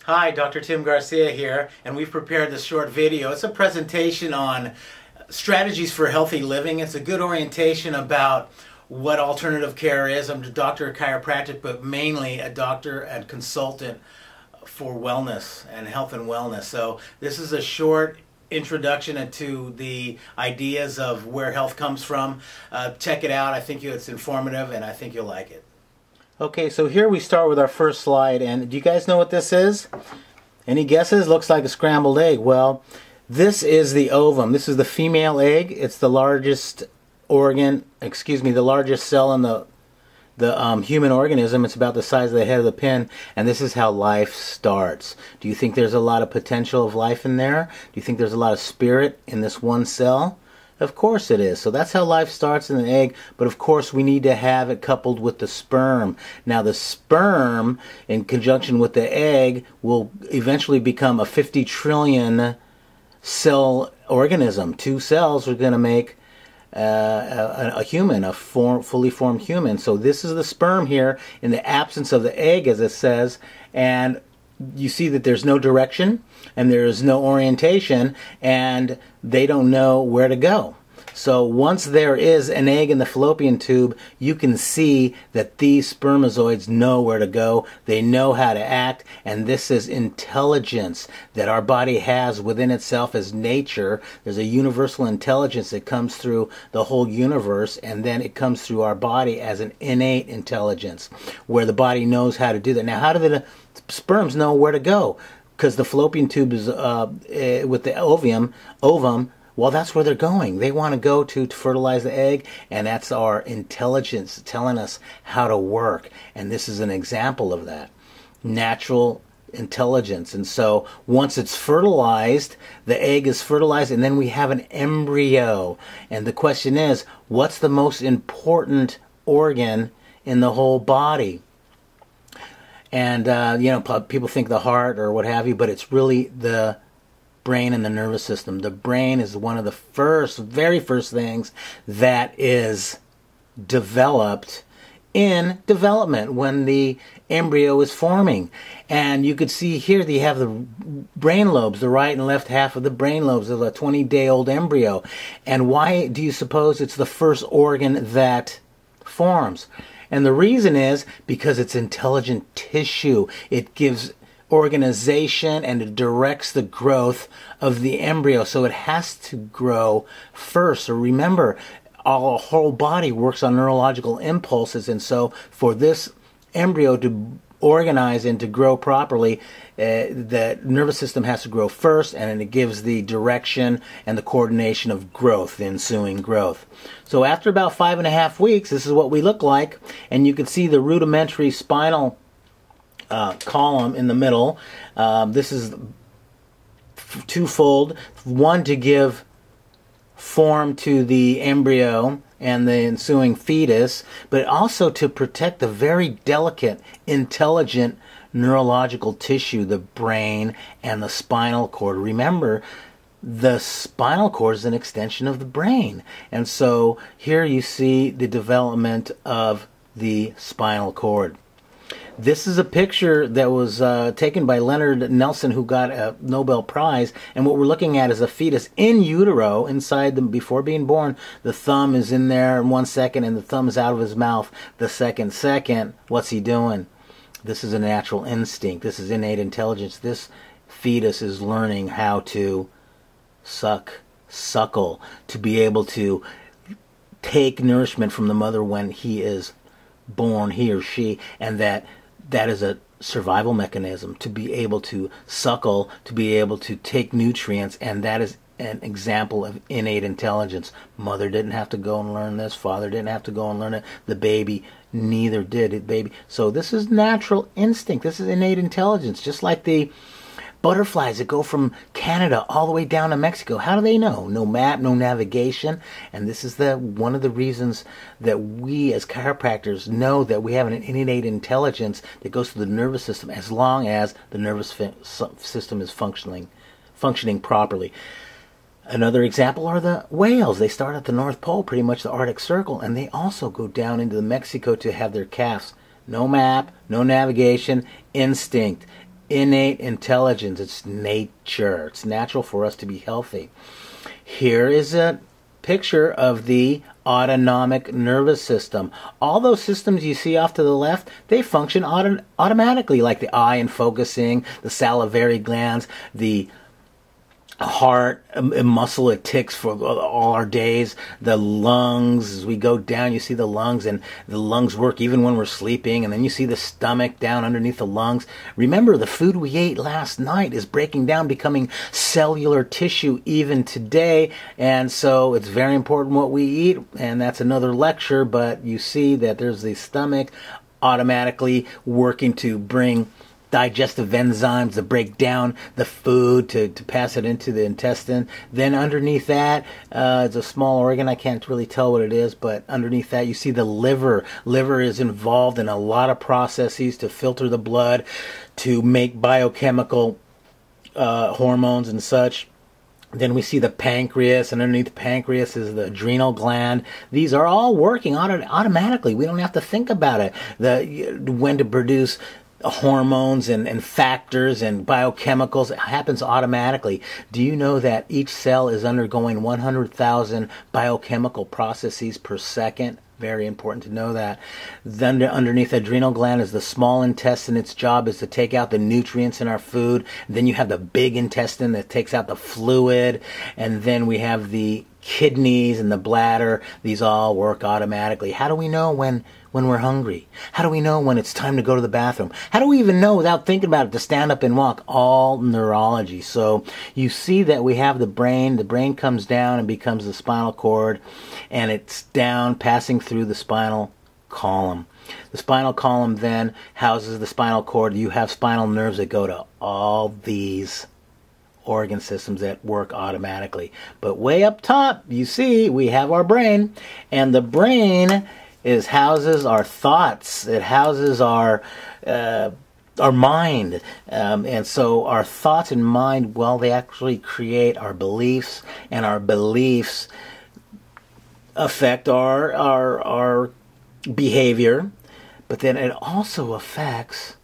Hi, Dr. Tim Garcia here, and we've prepared this short video. It's a presentation on strategies for healthy living. It's a good orientation about what alternative care is. I'm a doctor of chiropractic, but mainly a doctor and consultant for wellness and health and wellness. So this is a short introduction into the ideas of where health comes from. Check it out. I think it's informative, and I think you'll like it. Okay, so here we start with our first slide, and do you guys know what this is? Any guesses? Looks like a scrambled egg. Well, this is the ovum. This is the female egg. It's the largest the largest cell in the human organism. It's about the size of the head of the pin, and this is how life starts. Do you think there's a lot of potential of life in there? Do you think there's a lot of spirit in this one cell? Of course it is. So that's how life starts in an egg, but of course we need to have it coupled with the sperm. Now the sperm, in conjunction with the egg, will eventually become a 50 trillion cell organism. Two cells are going to make a human, a fully formed human. So this is the sperm here in the absence of the egg, as it says, and you see that there's no direction and there's no orientation and they don't know where to go. So once there is an egg in the fallopian tube, you can see that these spermatozoids know where to go. They know how to act, and this is intelligence that our body has within itself as nature. There's a universal intelligence that comes through the whole universe, and then it comes through our body as an innate intelligence where the body knows how to do that. Now, how do the sperms know where to go? Because the fallopian tube is with the ovum, well, that's where they're going. They want to go to fertilize the egg, and that's our intelligence telling us how to work. And this is an example of that. Natural intelligence. And so once it's fertilized, the egg is fertilized, and then we have an embryo. And the question is, what's the most important organ in the whole body? And, people think the heart or what have you, but it's really the brain and the nervous system. The brain is one of the very first things that is developed in development when the embryo is forming. And you could see here that you have the brain lobes, the right and left half of the brain lobes of a 20-day-old embryo. And why do you suppose it's the first organ that forms? And the reason is because it's intelligent tissue. It gives organization and it directs the growth of the embryo. So it has to grow first. So remember, our whole body works on neurological impulses, and so for this embryo to organize and to grow properly, the nervous system has to grow first, and it gives the direction and the coordination of growth, the ensuing growth. So after about 5.5 weeks, this is what we look like, and you can see the rudimentary spinal column in the middle. This is twofold. One, to give form to the embryo and the ensuing fetus, but also to protect the very delicate, intelligent neurological tissue, the brain and the spinal cord. Remember, the spinal cord is an extension of the brain. And so here you see the development of the spinal cord. This is a picture that was taken by Leonard Nelson, who got a Nobel Prize, and what we're looking at is a fetus in utero, inside them before being born. The thumb is in there in 1 second, and the thumb is out of his mouth the second. What's he doing? This is a natural instinct. This is innate intelligence. This fetus is learning how to suckle, to be able to take nourishment from the mother when he is born, he or she, and that is a survival mechanism, to be able to suckle, to be able to take nutrients, and that is an example of innate intelligence. Mother didn't have to go and learn this, father didn't have to go and learn it, the baby neither did it, baby. So this is natural instinct, this is innate intelligence, just like the butterflies that go from Canada all the way down to Mexico. How do they know? No map, no navigation. And this is one of the reasons that we as chiropractors know that we have an innate intelligence that goes to the nervous system as long as the nervous system is functioning properly. Another example are the whales. They start at the North Pole, pretty much the Arctic Circle, and they also go down into Mexico to have their calves. No map, no navigation, instinct. innate intelligence. It's nature. It's natural for us to be healthy. Here is a picture of the autonomic nervous system. All those systems you see off to the left, they function automatically, like the eye and focusing, the salivary glands, the heart, a muscle it ticks for all our days, the lungs. As we go down, you see the lungs, and the lungs work even when we're sleeping, and then you see the stomach down underneath the lungs. Remember, the food we ate last night is breaking down, becoming cellular tissue even today, and so it's very important what we eat, and that's another lecture, but you see that there's the stomach automatically working to bring digestive enzymes to break down the food to pass it into the intestine. Then underneath that, it's a small organ. I can't really tell what it is, but underneath that you see the liver. Liver is involved in a lot of processes to filter the blood, to make biochemical hormones and such. Then we see the pancreas, and underneath the pancreas is the adrenal gland. These are all working automatically. We don't have to think about it. When to produce hormones and factors and biochemicals, it happens automatically. Do you know that each cell is undergoing 100,000 biochemical processes per second? Very important to know that. Then underneath the adrenal gland is the small intestine. Its job is to take out the nutrients in our food. Then you have the big intestine that takes out the fluid. And then we have the kidneys and the bladder. These all work automatically. How do we know when we're hungry? How do we know when it's time to go to the bathroom? How do we even know without thinking about it to stand up and walk? All neurology. So you see that we have the brain. The brain comes down and becomes the spinal cord, and it's down, passing through the spinal column. The spinal column then houses the spinal cord. You have spinal nerves that go to all these organ systems that work automatically. But way up top, you see, we have our brain, and the brain houses our thoughts. It houses our mind, and so our thoughts and mind, well, they actually create our beliefs, and our beliefs affect our behavior, but then it also affects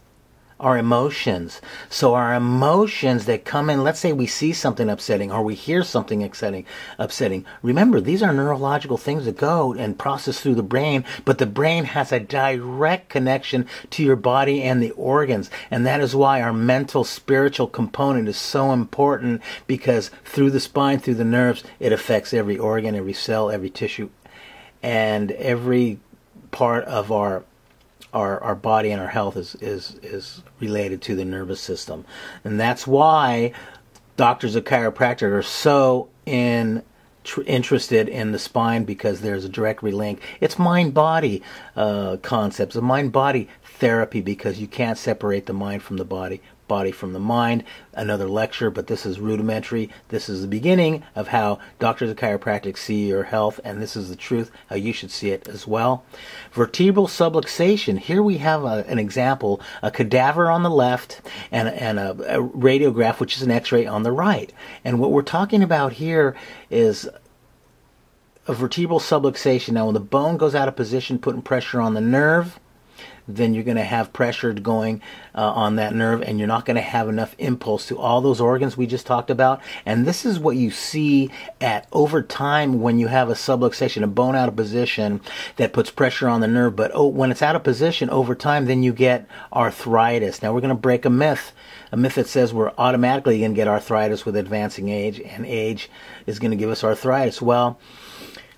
our emotions. So our emotions that come in, let's say we see something upsetting or we hear something upsetting. Remember, these are neurological things that go and process through the brain, but the brain has a direct connection to your body and the organs. And that is why our mental, spiritual component is so important, because through the spine, through the nerves, it affects every organ, every cell, every tissue, and every part of our body and our health is related to the nervous system. And that's why doctors of chiropractic are so interested in the spine, because there's a direct link. It's mind-body concepts, a mind-body therapy, because you can't separate the mind from the body from the mind. Another lecture, but this is rudimentary. This is the beginning of how doctors of chiropractic see your health, and this is the truth, how you should see it as well. Vertebral subluxation. Here we have an example, a cadaver on the left and a radiograph, which is an x-ray, on the right. And what we're talking about here is a vertebral subluxation. Now when the bone goes out of position, putting pressure on the nerve, then you're going to have pressure going on that nerve, and you're not going to have enough impulse to all those organs we just talked about. And this is what you see over time when you have a subluxation, a bone out of position that puts pressure on the nerve. But when it's out of position over time, then you get arthritis. Now we're going to break a myth that says we're automatically going to get arthritis with advancing age, and age is going to give us arthritis. Well,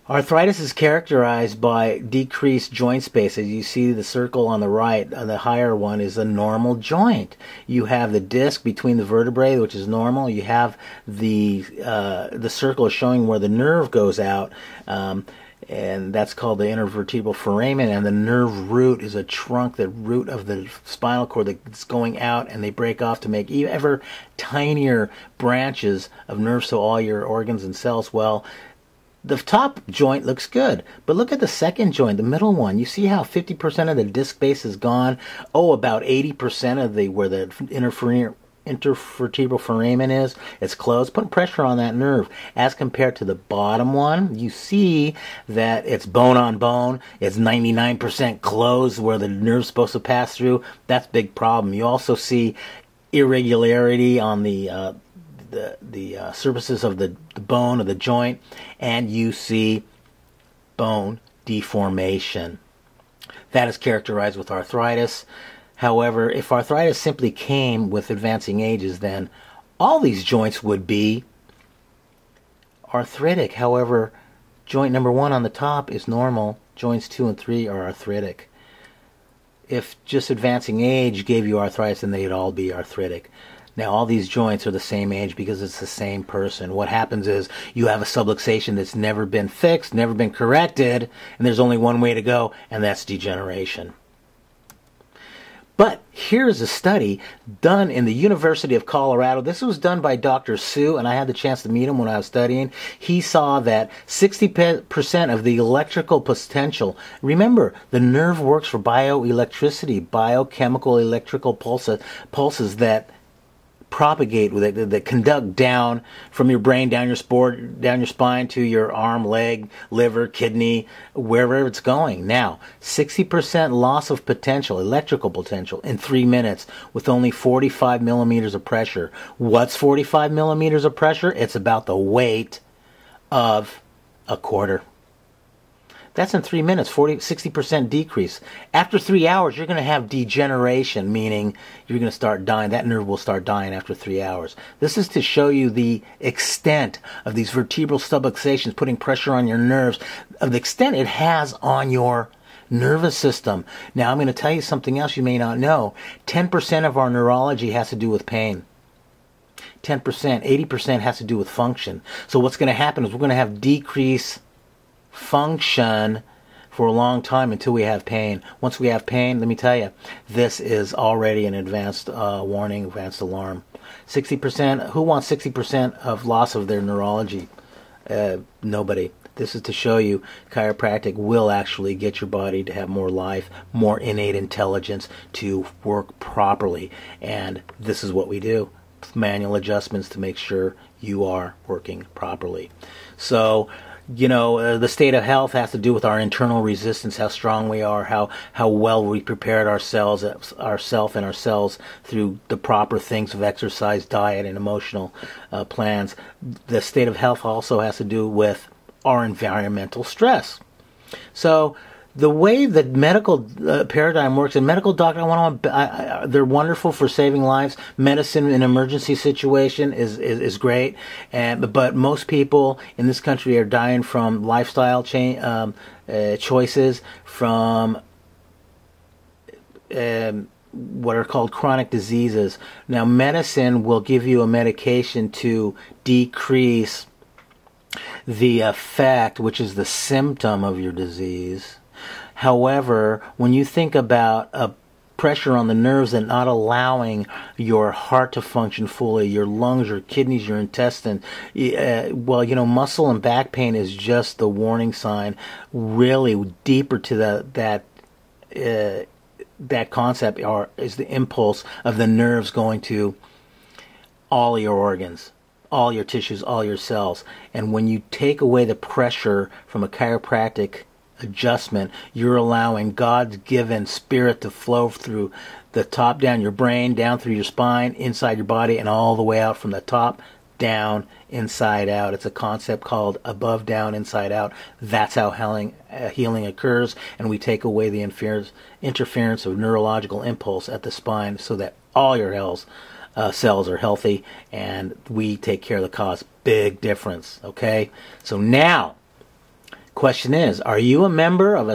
arthritis is characterized by decreased joint space. As you see the circle on the right, the higher one is a normal joint. You have the disc between the vertebrae, which is normal. You have the circle showing where the nerve goes out, and that's called the intervertebral foramen. And the nerve root is a trunk, the root of the spinal cord that's going out, and they break off to make ever tinier branches of nerves, so all your organs and cells, well, the top joint looks good, but look at the second joint, the middle one. You see how 50% of the disc base is gone? About 80% of where the intervertebral foramen is, it's closed. Put pressure on that nerve. As compared to the bottom one, you see that it's bone on bone. It's 99% closed where the nerve's supposed to pass through. That's a big problem. You also see irregularity on the surfaces of the bone of the joint, and you see bone deformation. That is characterized with arthritis. However, if arthritis simply came with advancing ages, then all these joints would be arthritic. However, joint number 1 on the top is normal. Joints 2 and 3 are arthritic. If just advancing age gave you arthritis, then they'd all be arthritic. Now, all these joints are the same age because it's the same person. What happens is you have a subluxation that's never been fixed, never been corrected, and there's only one way to go, and that's degeneration. But here's a study done in the University of Colorado. This was done by Dr. Sue, and I had the chance to meet him when I was studying. He saw that 60% of the electrical potential, remember, the nerve works for bioelectricity, biochemical electrical pulses that propagate, that conduct down from your brain, down your spine to your arm, leg, liver, kidney, wherever it's going. Now, 60% loss of potential, electrical potential, in 3 minutes with only 45 millimeters of pressure. What's 45 millimeters of pressure? It's about the weight of a quarter. That's in 3 minutes, 60% decrease. After 3 hours, you're going to have degeneration, meaning you're going to start dying. That nerve will start dying after 3 hours. This is to show you the extent of these vertebral subluxations putting pressure on your nerves, of the extent it has on your nervous system. Now, I'm going to tell you something else you may not know. 10% of our neurology has to do with pain. 10%, 80% has to do with function. So what's going to happen is we're going to have decreased function for a long time until we have pain. Once we have pain, let me tell you, this is already an advanced warning, advanced alarm. 60%, who wants 60% of loss of their neurology? Nobody. This is to show you chiropractic will actually get your body to have more life, more innate intelligence to work properly. And this is what we do. Manual adjustments to make sure you are working properly. So, you know, the state of health has to do with our internal resistance, how strong we are, how well we prepared ourselves and our cells through the proper things of exercise, diet, and emotional plans. The state of health also has to do with our environmental stress. So the way that medical paradigm works, and medical doctors, they're wonderful for saving lives. Medicine in emergency situation is great, but most people in this country are dying from lifestyle choices, from what are called chronic diseases. Now, medicine will give you a medication to decrease the effect, which is the symptom of your disease. However, when you think about a pressure on the nerves and not allowing your heart to function fully, your lungs, your kidneys, your intestine, well, you know, muscle and back pain is just the warning sign. Really deeper to that concept is the impulse of the nerves going to all your organs, all your tissues, all your cells. And when you take away the pressure from a chiropractic adjustment, you're allowing God's given spirit to flow through the top down, your brain, down through your spine, inside your body, and all the way out from the top down, inside out. It's a concept called above down, inside out. That's how healing occurs, and we take away the interference of neurological impulse at the spine so that all your cells are healthy, and we take care of the cause. Big difference, okay? So now, question is, are you a member of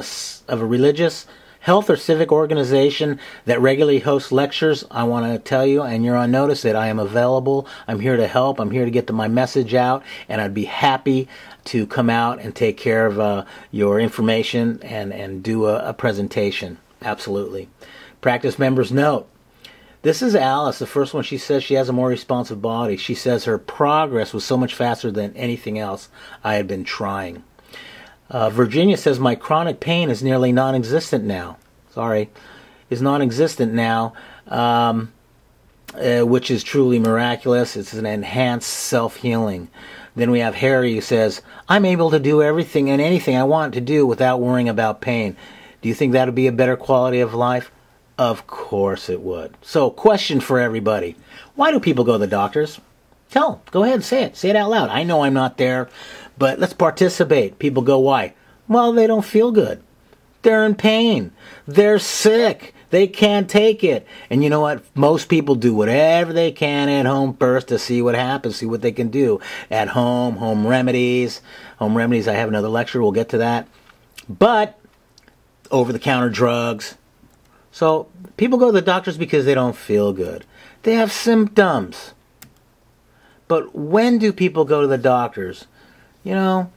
a religious, health, or civic organization that regularly hosts lectures? I want to tell you, and you're on notice, that I am available. I'm here to help. I'm here to get my message out, and I'd be happy to come out and take care of your information and do a presentation. Absolutely. Practice members note, this is Alice, the first one. She says she has a more responsive body. She says her progress was so much faster than anything else I had been trying. Virginia says, my chronic pain is nearly non-existent now. Is non-existent now, which is truly miraculous. It's an enhanced self-healing. Then we have Harry, who says, I'm able to do everything and anything I want to do without worrying about pain. Do you think that would be a better quality of life? Of course it would. So, question for everybody. Why do people go to the doctors? Go ahead and say it. Say it out loud. I know I'm not there, but let's participate. People go, why? Well, they don't feel good. They're in pain. They're sick. They can't take it. And you know what? Most people do whatever they can at home first to see what happens, see what they can do. At home, home remedies. Home remedies, I have another lecture. We'll get to that. But over-the-counter drugs. So people go to the doctors because they don't feel good. They have symptoms. But when do people go to the doctors? You know,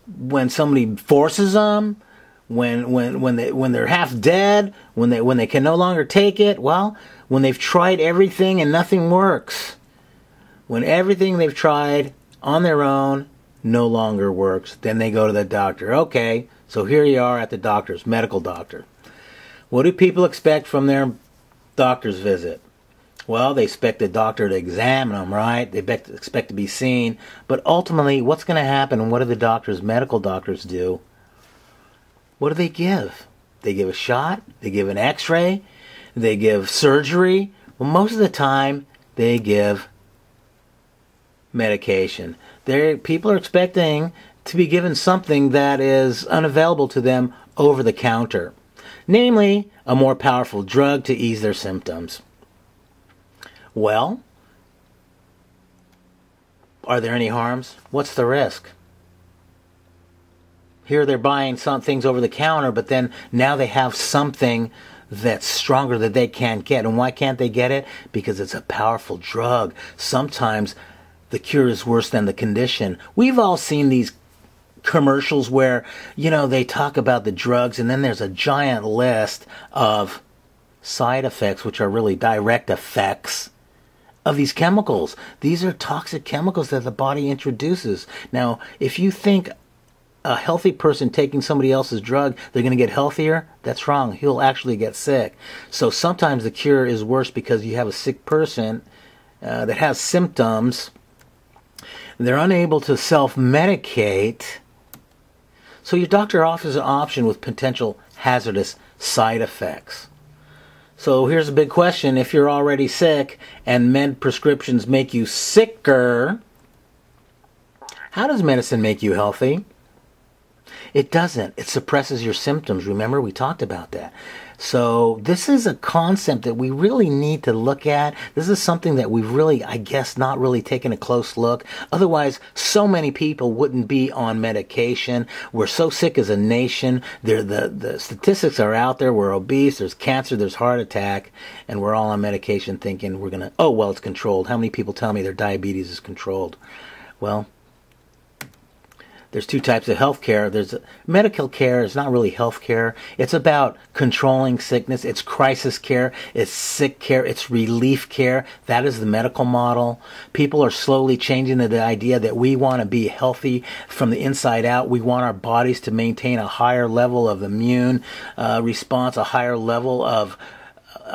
when somebody forces them, when they're half dead, when they can no longer take it. Well, when they've tried everything and nothing works. When everything they've tried on their own no longer works, then they go to the doctor. Okay, so here you are at the doctor's, medical doctor. What do people expect from their doctor's visit? Well, they expect the doctor to examine them, right? They expect to be seen. But ultimately, what's going to happen, and what do the doctors, medical doctors, do? What do they give? They give a shot? They give an x-ray? They give surgery? Well, most of the time, they give medication. People are expecting to be given something that is unavailable to them over the counter. Namely, a more powerful drug to ease their symptoms. Well, are there any harms? What's the risk? Here they're buying some things over the counter, but then now they have something that's stronger that they can't get. And why can't they get it? Because it's a powerful drug. Sometimes the cure is worse than the condition. We've all seen these commercials where, you know, they talk about the drugs and then there's a giant list of side effects, which are really direct effects of these chemicals. These are toxic chemicals that the body introduces. Now, if you think a healthy person taking somebody else's drug, they're going to get healthier, that's wrong. He'll actually get sick. So sometimes the cure is worse because you have a sick person that has symptoms. They're unable to self-medicate. So your doctor offers an option with potential hazardous side effects. So here's a big question. If you're already sick and med prescriptions make you sicker, how does medicine make you healthy? It doesn't. It suppresses your symptoms. Remember, we talked about that. So this is a concept that we really need to look at. This is something that we've really, I guess, not really taken a close look. Otherwise, so many people wouldn't be on medication. We're so sick as a nation. The statistics are out there. We're obese. There's cancer. There's heart attack. And we're all on medication thinking we're going to, oh, well, it's controlled. How many people tell me their diabetes is controlled? Well, there's two types of health care. There's medical care is not really health care. It's about controlling sickness. It's crisis care. It's sick care. It's relief care. That is the medical model. People are slowly changing to the idea that we want to be healthy from the inside out. We want our bodies to maintain a higher level of immune response, a higher level of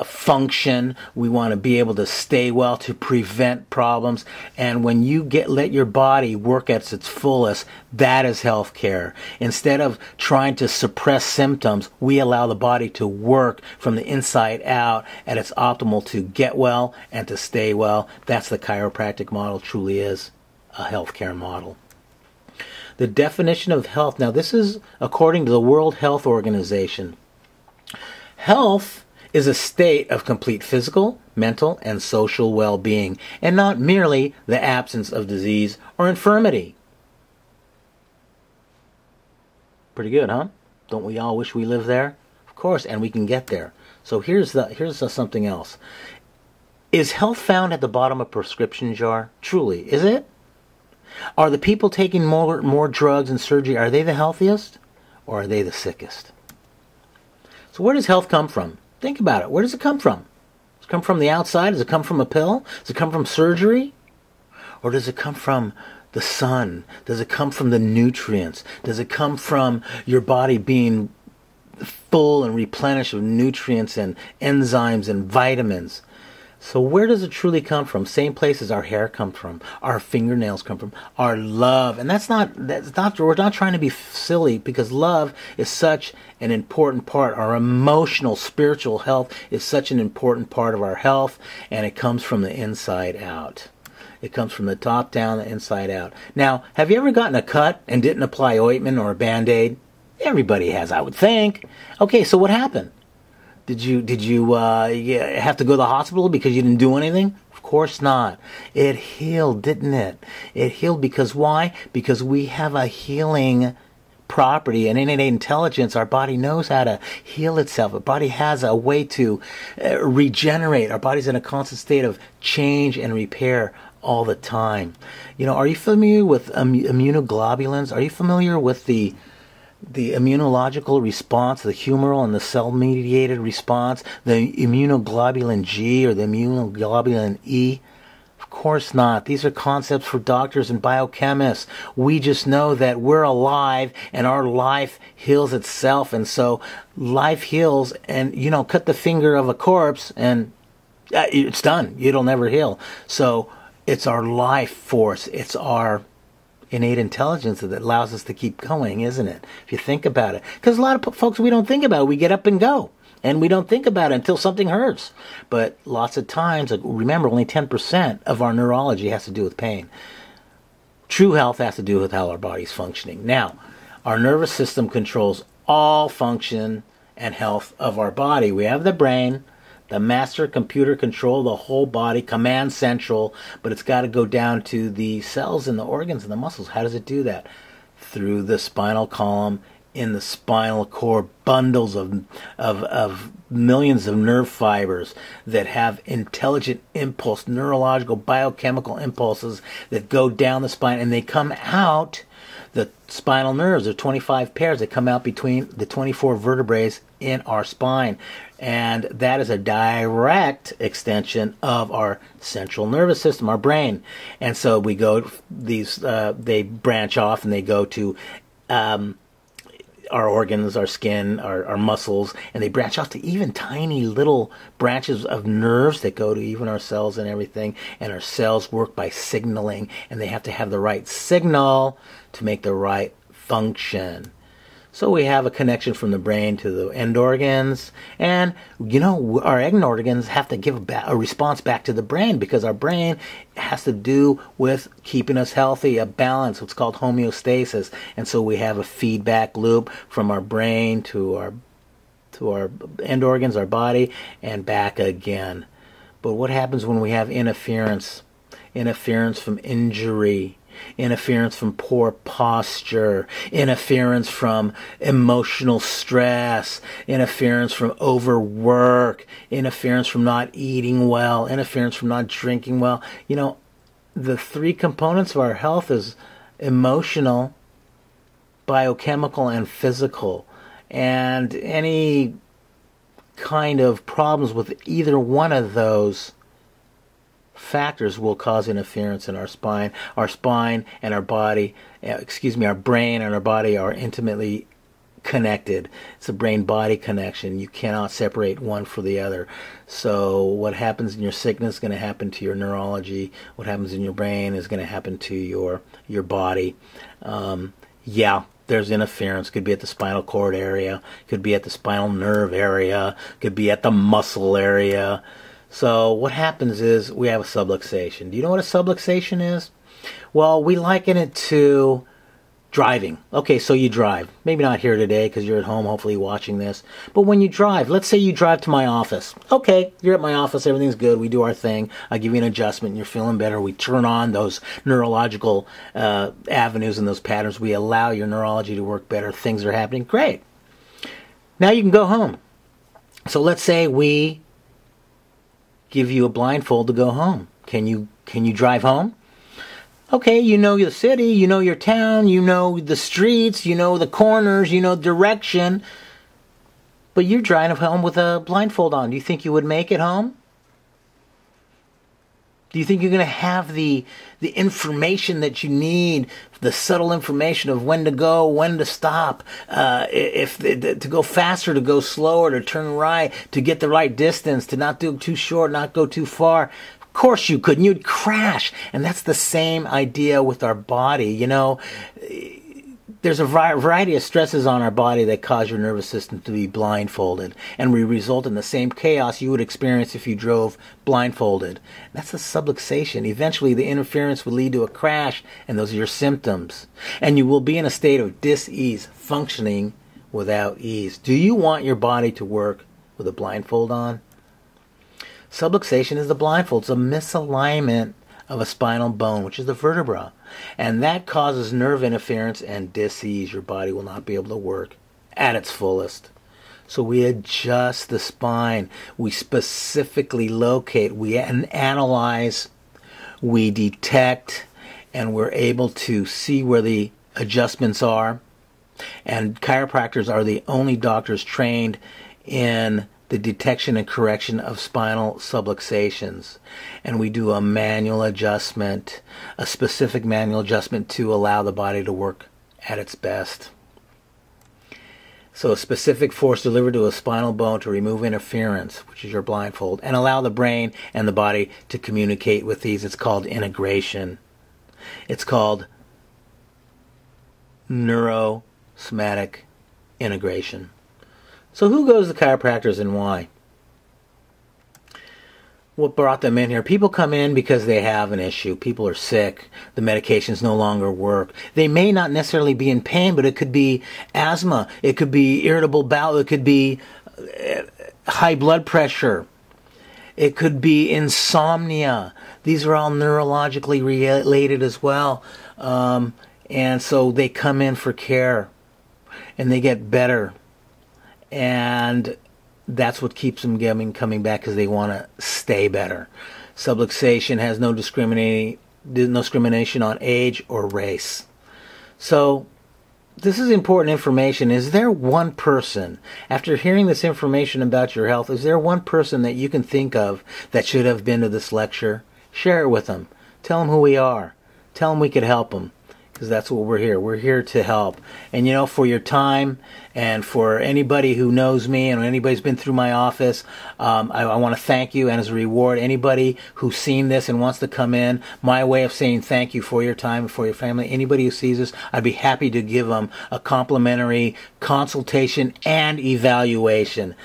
function. We want to be able to stay well to prevent problems. And when you let your body work at its fullest, that is health care. Instead of trying to suppress symptoms, we allow the body to work from the inside out at its optimal to get well and to stay well. That's the chiropractic model. Truly is a health care model. The definition of health. Now, this is according to the World Health Organization. Health is a state of complete physical, mental, and social well-being, and not merely the absence of disease or infirmity. Pretty good, huh? Don't we all wish we lived there? Of course, and we can get there. So here's something else. Is health found at the bottom of a prescription jar? Truly, is it? Are the people taking more drugs and surgery, are they the healthiest, or are they the sickest? So where does health come from? Think about it. Where does it come from? Does it come from the outside? Does it come from a pill? Does it come from surgery? Or does it come from the sun? Does it come from the nutrients? Does it come from your body being full and replenished with nutrients and enzymes and vitamins? So where does it truly come from? Same places our hair comes from, our fingernails come from, our love. And we're not trying to be silly, because love is such an important part. Our emotional, spiritual health is such an important part of our health, and it comes from the inside out. It comes from the top down, the inside out. Now, have you ever gotten a cut and didn't apply ointment or a Band-Aid? Everybody has, I would think. Okay, so what happened? Did you have to go to the hospital because you didn't do anything? Of course not. It healed, didn't it? It healed because why? Because we have a healing property, an innate intelligence. Our body knows how to heal itself. Our body has a way to regenerate. Our body's in a constant state of change and repair all the time. Are you familiar with immunoglobulins? Are you familiar with the immunological response, the humoral and the cell-mediated response, the immunoglobulin G or the immunoglobulin E? Of course not. These are concepts for doctors and biochemists. We just know that we're alive and our life heals itself. And so life heals, and, cut the finger of a corpse and it's done. It'll never heal. So it's our life force. It's our innate intelligence that allows us to keep going, isn't it? If you think about it. Because a lot of folks, we don't think about it. We get up and go. And we don't think about it until something hurts. But lots of times, remember, only 10% of our neurology has to do with pain. True health has to do with how our body's functioning. Now, our nervous system controls all function and health of our body. We have the brain, the master computer control the whole body, command central, but it's got to go down to the cells and the organs and the muscles. How does it do that? Through the spinal column, in the spinal cord, bundles of millions of nerve fibers that have intelligent impulse, neurological, biochemical impulses that go down the spine, and they come out. The spinal nerves are 25 pairs that come out between the 24 vertebrae in our spine. And that is a direct extension of our central nervous system, our brain. And so we go, they branch off and they go to our organs, our skin, our muscles, and they branch off to even tiny little branches of nerves that go to even our cells and everything. And our cells work by signaling, and they have to have the right signal to make the right function. So we have a connection from the brain to the end organs, and our end organs have to give a response back to the brain, because our brain has to do with keeping us healthy, a balance, what's called homeostasis. And so we have a feedback loop from our brain to our end organs, our body, and back again. But what happens when we have interference? Interference from injury, interference from poor posture, interference from emotional stress, interference from overwork, interference from not eating well, interference from not drinking well. The three components of our health is emotional, biochemical, and physical. And any kind of problems with either one of those factors will cause interference in our spine. Our spine and our body, our brain and our body are intimately connected. It's a brain-body connection. You cannot separate one from the other. So what happens in your sickness is going to happen to your neurology. What happens in your brain is going to happen to your body. There's interference. Could be at the spinal cord area. Could be at the spinal nerve area. Could be at the muscle area. So what happens is we have a subluxation. Do you know what a subluxation is? Well, we liken it to driving. Okay, so you drive. Maybe not here today because you're at home, hopefully watching this. But when you drive, let's say you drive to my office. Okay, you're at my office, everything's good, we do our thing. I give you an adjustment, and you're feeling better. We turn on those neurological avenues and those patterns. We allow your neurology to work better. Things are happening. Great. Now you can go home. So let's say we give you a blindfold to go home. Can you drive home? Okay, you know the city, you know your town, you know the streets, you know the corners, you know direction, but you're driving home with a blindfold on. Do you think you would make it home? Do you think you're going to have the information that you need, the subtle information of when to go, when to stop, to go faster, to go slower, to turn right, to get the right distance, to not do too short, not go too far? Of course you couldn't. You'd crash. And that's the same idea with our body. You know, there's a variety of stresses on our body that cause your nervous system to be blindfolded, and we result in the same chaos you would experience if you drove blindfolded. That's a subluxation. Eventually, the interference would lead to a crash, and those are your symptoms. And you will be in a state of dis-ease, functioning without ease. Do you want your body to work with a blindfold on? Subluxation is the blindfold. It's a misalignment of a spinal bone, which is the vertebra. And that causes nerve interference and dis-ease. Your body will not be able to work at its fullest. So we adjust the spine. We specifically locate. We analyze. We detect. And we're able to see where the adjustments are. And chiropractors are the only doctors trained in the detection and correction of spinal subluxations. And we do a manual adjustment, a specific manual adjustment to allow the body to work at its best. So a specific force delivered to a spinal bone to remove interference, which is your blindfold, and allow the brain and the body to communicate with these. It's called integration. It's called neurosomatic integration. So who goes to chiropractors and why? What brought them in here? People come in because they have an issue. People are sick. The medications no longer work. They may not necessarily be in pain, but it could be asthma. It could be irritable bowel. It could be high blood pressure. It could be insomnia. These are all neurologically related as well. And so they come in for care and they get better. And that's what keeps them coming back, because they want to stay better. Subluxation has no discrimination on age or race. So this is important information. Is there one person, after hearing this information about your health, is there one person that you can think of that should have been to this lecture? Share it with them. Tell them who we are. Tell them we could help them. Because that's what we're here. We're here to help. And you know, for your time, and for anybody who knows me and anybody's been through my office, I want to thank you. And as a reward, anybody who's seen this and wants to come in, my way of saying thank you for your time and for your family, anybody who sees this, I'd be happy to give them a complimentary consultation and evaluation.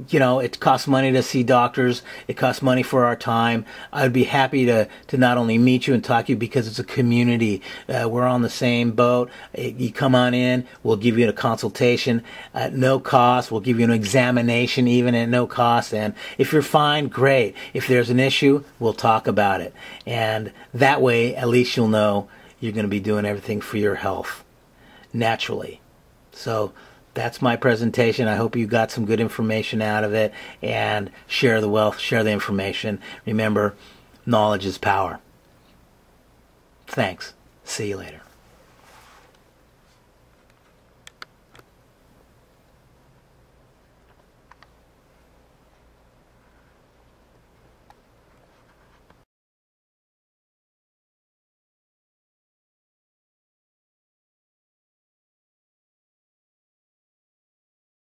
You know, it costs money to see doctors. It costs money for our time. I'd be happy to not only meet you and talk to you, because it's a community. We're on the same boat. You come on in. We'll give you a consultation at no cost. We'll give you an examination even at no cost. And if you're fine, great. If there's an issue, we'll talk about it. And that way, at least you'll know you're going to be doing everything for your health naturally. So that's my presentation. I hope you got some good information out of it, and share the wealth, share the information. Remember, knowledge is power. Thanks. See you later.